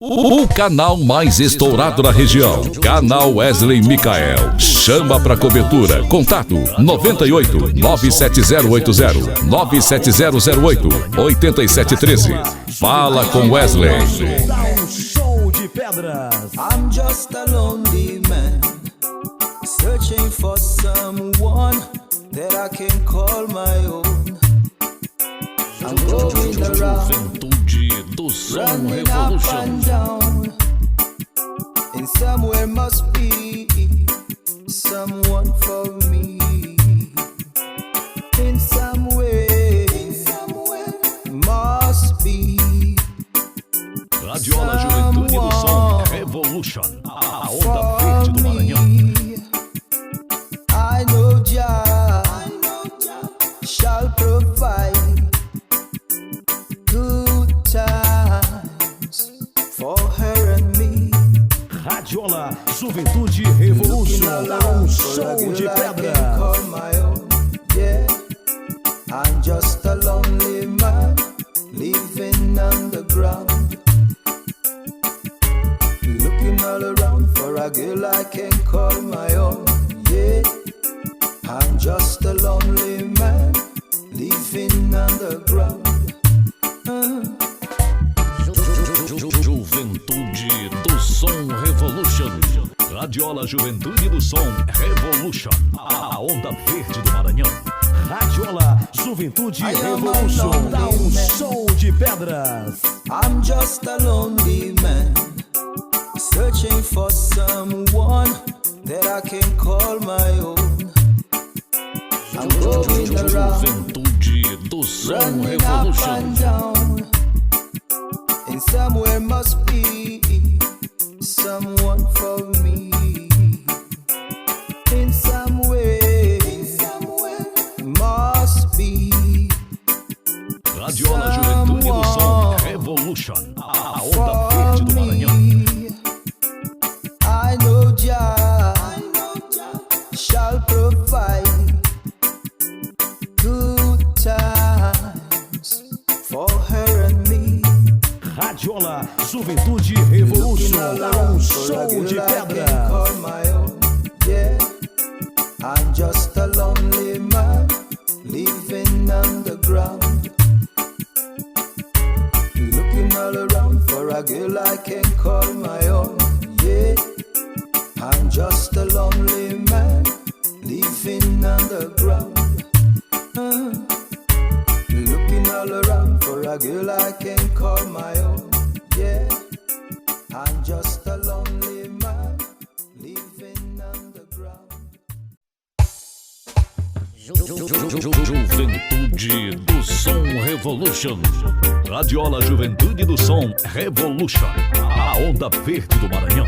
O canal mais estourado da região, Canal Wesley Micael. Chama pra cobertura. Contato 98 97080 97008 8713. Fala com Wesley. Show de pedras. I'm just a lonely man, searching for someone that I can call my own. I'm going around, Juventude do Som running up Revolution. and down, and somewhere must be someone for me. In some way, must be Radiola Juventude do Som Revolution. A onda verde do Maranhão. I know Jah shall provide good times for her and me. Radiola Juventude Revolution. Show de pedras. Yeah, I'm just a lonely man living underground, looking all around for a girl I can call my own. Yeah, I'm just a lonely man living underground. Juventude do Som Revolution. Radiola Juventude do Som Revolution. A onda verde do Maranhão. Radiola Juventude Revolution. Show de pedras. I'm just a lonely man, searching for someone that I can call my own. I'm going around, Juventude do Som running up Revolution. and down, and somewhere must be someone for me. In some way, must be Radiola Juventude do Som Revolution. A onda verde do Maranhão. I know Jah shall provide good times for her and me. Radiola Juventude Revolution. Show de pedras. Call my own. Yeah, I'm just a lonely man living underground, looking all around for a girl I can call my own. Yeah, I'm just a lonely man living underground, looking all around for a girl I can call my own. Yeah, I'm just a lonely man living underground. Juventude do Som Revolution. Radiola Juventude do Som Revolution. A onda verde do Maranhão.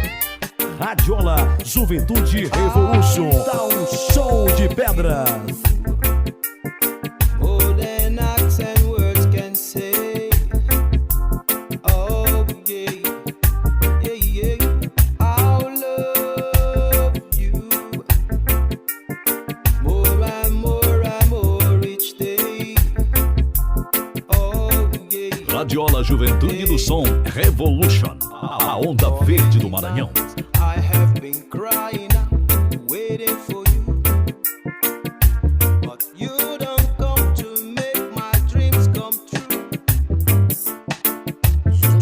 Radiola Juventude Revolution. Show de pedras. More than acts and words can say. Oh yeah, yeah, yeah. I'll love you more and more and more each day. Oh yeah. Radiola Juventude do Som Revolution. A onda verde do Maranhão. I have been crying out, waiting for you, but you don't come to make my dreams come true.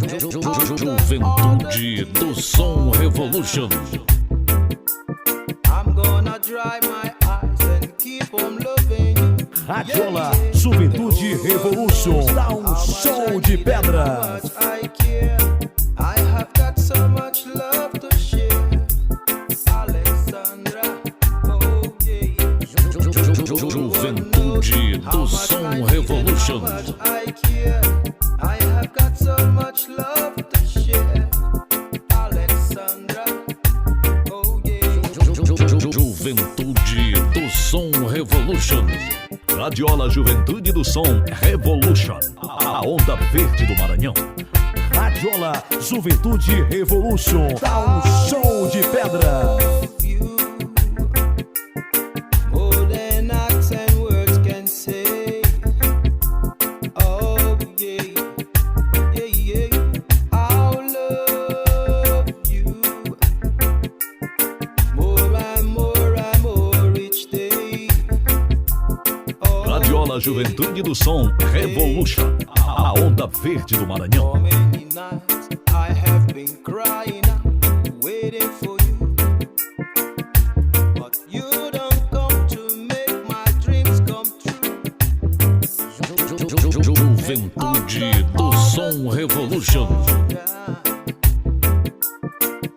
Juventude do Som Revolution. I'm gonna dry my eyes and keep on loving you. Radiola Juventude Revolution. Show de pedras. I care. I have got so much love to share. Alexandra, oh yeah. Juventude do Som Revolution. I care. I have got so much love to share. Alexandra, oh yeah. Juventude do Som Revolution. Radiola Juventude do Som Revolution. A onda verde do Maranhão. Radiola Juventude Revolution. Show de pedras. More than acts and words can say. Oh yeah, yeah, yeah. I'll love Radiola Juventude do Som Revolution, a onda verde do Maranhão. For many nights I have been crying out, waiting for you. But you don't come to make my dreams come true. Juventude do Som Revolution.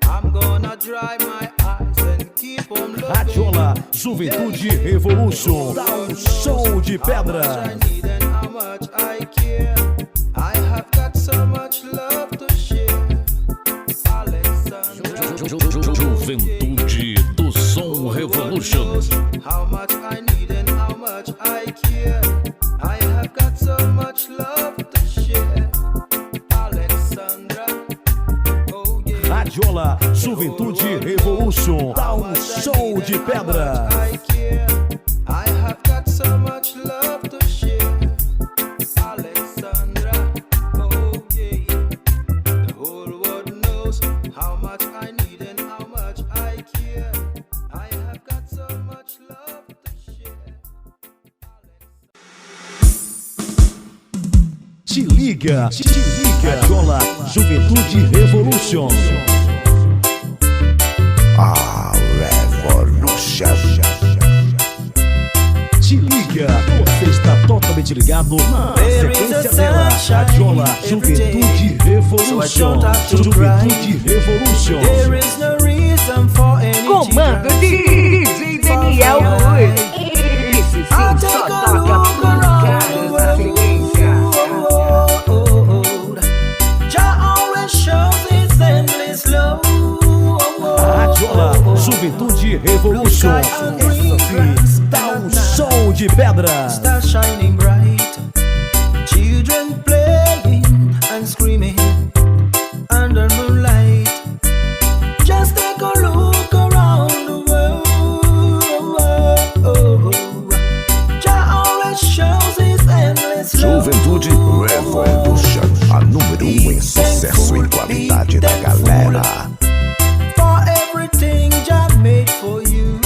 I'm gonna dry my eyes and keep on loving. Radiola Juventude Revolution. Dá um show de pedra. I need and how much I care. I have got so much love to share. Alexandra, Juventude do Som Revolution. how much I need and how much I care. I have got so much love to share. Alexandra, oh yeah. Radiola Juventude Revolution. Dá um show de pedra. I care. I have got so much love to share. Alexandra, oh yeah. The whole world knows how much I need and how much I care. I have got so much love to share. Te liga, te liga. Radiola Juventude Revolution. A Revolution. Te liga, você está totalmente ligado na sequência dela. Radiola Juventude Revolution. Juventude Revolution. There is no reason for any Comando de DJ Daniel Ruiz. Esse sim só toca publicados na sequência. Jah always shows his endless love. Radiola Juventude Revolution. Essa sim, dá um show de pedra. Stars shining bright, children playing and screaming under moonlight. Just take a look around the world. Jah always shows his endless love. Juventude Revolution. A número 1 em sucesso e qualidade da galera. For everything Jah made for you.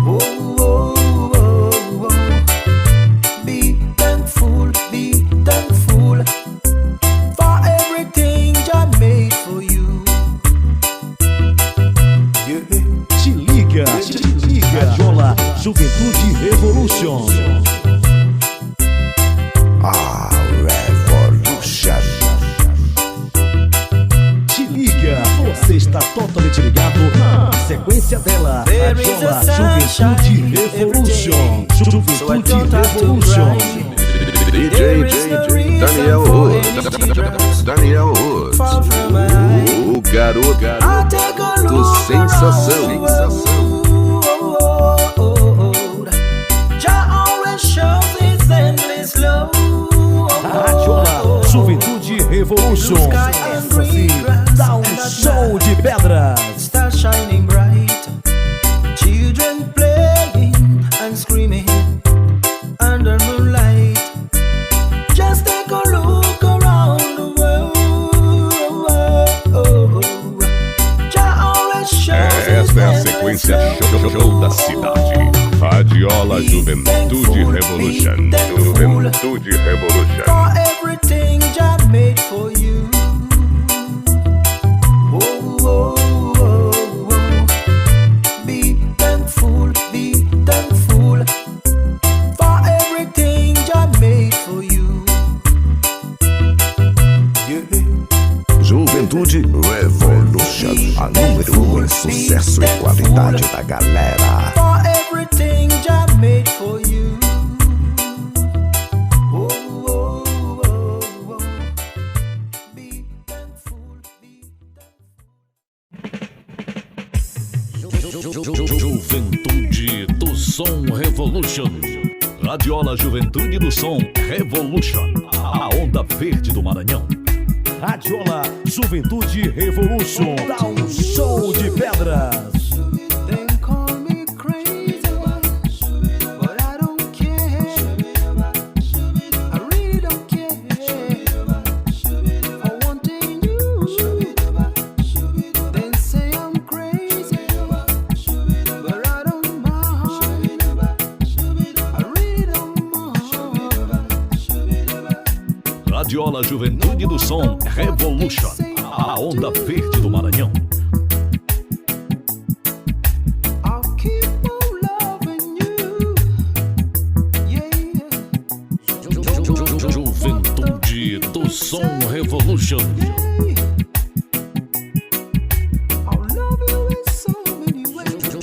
Oh, oh, oh, oh. Be thankful for everything Jah made for you. Te liga, te liga. Radiola Juventude Revolution. A Revolution. Te liga, você está totalmente ligado na sequência dela. Radiola Juventude Revolution. Juventude Revolution. DJ Daniel Ruiz. Daniel Ruiz. O garoto sensação. Jah always shows his endless love. Radiola Juventude Revolution. Essa sim, dá um show de pedra. Stars shining bright, children playing and screaming under moonlight. Just take a look around the world. Jah always shows his Esta é a endless sequência love. show da cidade. Radiola Juventude Revolution. Juventude Revolution. For everything Jah made for you. Oh, oh, oh, oh. Be thankful for everything Jah made for you. Juventude Revolution. A número 1 em sucesso e qualidade da galera. For everything Jah made for you. Oh, oh, oh, oh. Be thankful, Juventude do Som Revolution. Radiola Juventude do Som Revolution, a onda verde do Maranhão. Radiola Juventude Revolution. Dá um show de pedras. They call me crazy, but I don't care. I really don't care for wanting you. They say I'm crazy, but I don't mind. I really Radiola Juventude do Som Revolution, a onda verde do Maranhão. Juventude do Som Revolution.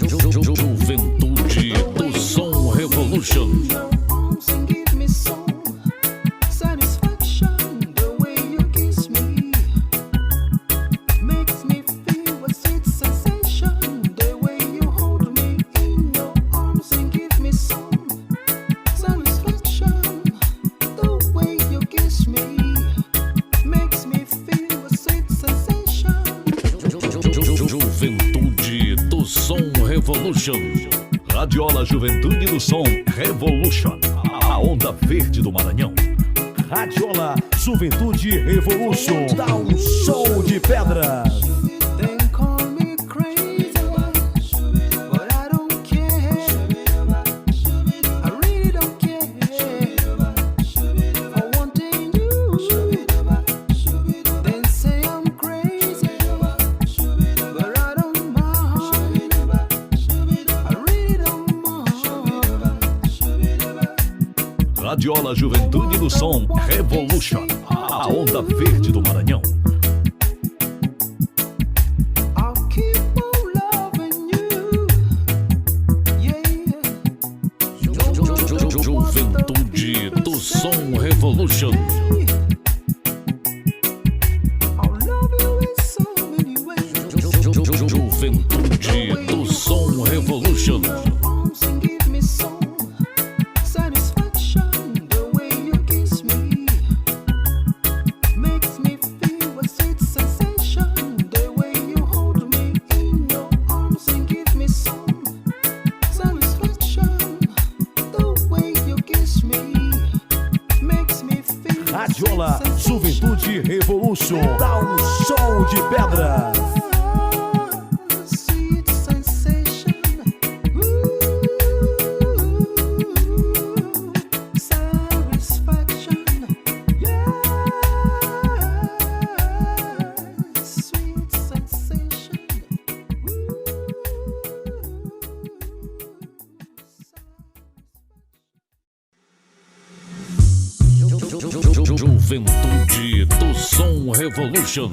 Juventude do Som Revolution. Juventude do Som Revolution. Radiola Juventude do Som Revolution, a onda verde do Maranhão. Radiola Juventude Revolution, dá um show de pedra. Radiola Juventude do Som Revolution, a onda verde do Maranhão. Juventude do Som Revolution. Juventude do Som Revolution. Radiola Juventude Revolution, dá um show de pedra. Juventude do Som Revolution.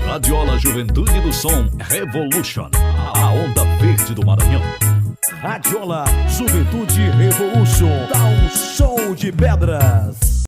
Radiola Juventude do Som Revolution, a onda verde do Maranhão. Radiola Juventude Revolution, dá um show de pedras.